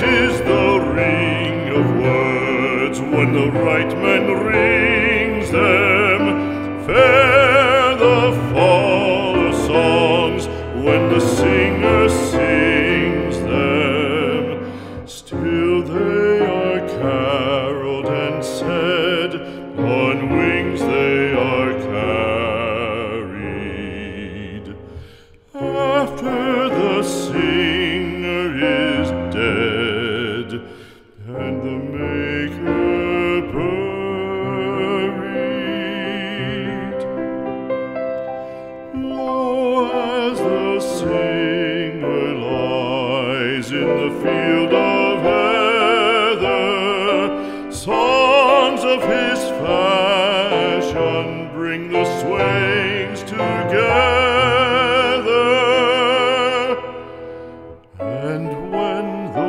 is the ring of words when the right man rings them. Fair the fall of songs when the singer sings them. Still they are caroled and said, on wings they are carried. After the singer is dead and the maker buried, lo, as the singer lies in the field of heather, songs of his fashion bring the swains together. And when the